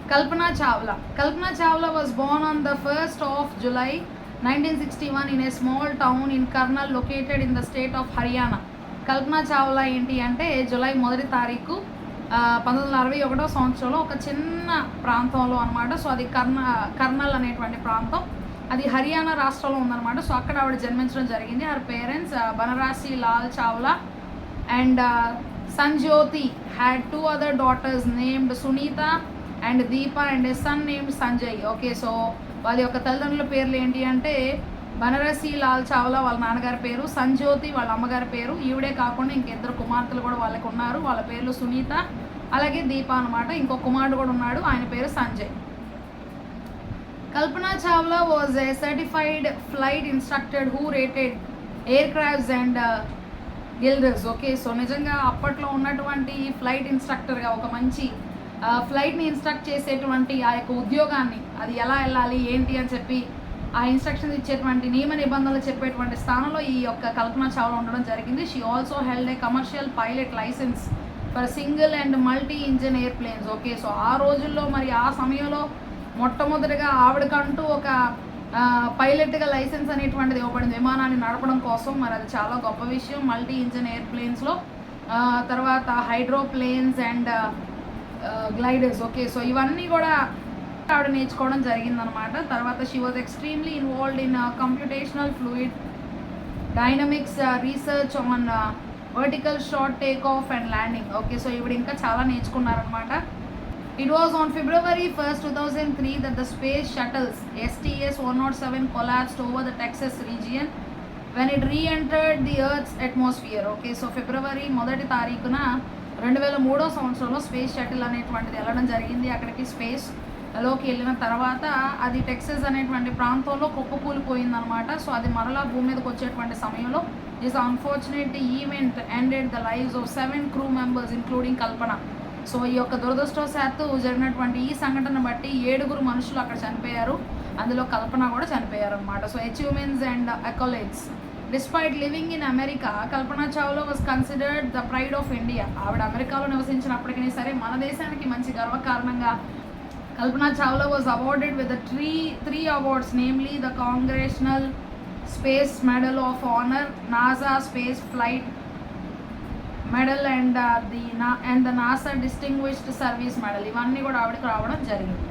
Kalpana Chawla. Kalpana Chawla was born on the 1st of July 1961 in a small town in Karnal located in the state of Haryana. Kalpana Chawla ఏంటి అంటే July 1 తారీఖు 1961 సంవత్సరంలో ఒక చిన్న ప్రాంతంలో అనమాట. సో అది కర్నల్ అనేటువంటి ప్రాంతం, అది హర్యానా రాష్ట్రంలో ఉందన్నమాట. సో అక్కడ ఆవిడ జన్మించడం జరిగింది. Her parents Banarasi Lal Chawla and Sanjyoti had 2 other daughters named Sunita and Deepa and a son named Sanjay. Okay, so వాళ్ళ యొక్క తల్లిదండ్రుల పేర్లు ఏంటి అంటే బనరసి లాల్ చావ్లా వాళ్ళ నాన్నగారి పేరు, సంజ్యోతి వాళ్ళ అమ్మగారి పేరు. ఈవిడే కాకుండా ఇంకిద్దరు కుమార్తెలు కూడా వాళ్ళకి ఉన్నారు, వాళ్ళ పేర్లు సునీత అలాగే దీప అనమాట. ఇంకో కుమారుడు కూడా ఉన్నాడు, ఆయన పేరు Sanjay. Kalpana Chawla was a certified flight instructor who rated aircrafts and gliders. Okay, so నిజంగా అప్పట్లో ఉన్నటువంటి ఫ్లైట్ ఇన్స్ట్రక్టర్గా ఒక మంచి ఫ్లైట్ని ఇన్స్ట్రక్ట్ చేసేటువంటి ఆ యొక్క ఉద్యోగాన్ని, అది ఎలా వెళ్ళాలి ఏంటి అని చెప్పి ఆ ఇన్స్ట్రక్షన్స్ ఇచ్చేటువంటి నియమ నిబంధనలు చెప్పేటువంటి స్థానంలో ఈ యొక్క కల్పనా చావ్లా ఉండడం జరిగింది. She also held a commercial pilot licence for single and multi engine airplanes. Okay, so ఆ రోజుల్లో మరి ఆ సమయంలో మొట్టమొదటిగా ఆవిడకంటూ ఒక పైలట్గా లైసెన్స్ అనేటువంటిది ఇవ్వబడింది విమానాన్ని నడపడం కోసం. మరి అది చాలా గొప్ప విషయం. మల్టీ ఇంజిన్ ఎయిర్ప్లేన్స్లో తర్వాత హైడ్రోప్లేన్స్ అండ్ గ్లైడర్స్. ఓకే, సో ఇవన్నీ కూడా ఆవిడ నేర్చుకోవడం జరిగిందనమాట. తర్వాత she was extremely involved in computational fluid dynamics research on vertical short take off and landing. Okay, so ఈవిడ ఇంకా చాలా నేర్చుకున్నారనమాట. It was on February 1st, 2003 that the space shuttles STS-107 collapsed over the Texas region when it re-entered the Earth's atmosphere. Okay, so ఫిబ్రవరి 1 తారీఖున 2003 సంవత్సరంలో space shuttle అనేటువంటిది వెళ్ళడం జరిగింది. అక్కడికి స్పేస్లోకి వెళ్ళిన తర్వాత అది టెక్సస్ అనేటువంటి ప్రాంతంలో కుప్పకూలిపోయిందనమాట. సో అది మరలా భూమి మీదకి వచ్చేటువంటి సమయంలో this unfortunate event ended the lives of 7 crew members including Kalpana. So ఈ యొక్క దురదృష్టవశాత్తు జరిగినటువంటి ఈ సంఘటన బట్టి 7 మనుషులు అక్కడ చనిపోయారు, అందులో కల్పన కూడా చనిపోయారు అనమాట. So achievements and accolades. Despite living in America, Kalpana Chawla was considered the pride of India. ఆవిడ అమెరికాలో నివసించినప్పటికీ సరే మన దేశానికి మంచి గర్వకారణంగా Kalpana Chawla was awarded with three awards, namely the congressional space medal of honour, NASA space flight medal and the NASA distinguished service medal. ఇవన్నీ కూడా ఆవిడకి రావడం జరిగింది.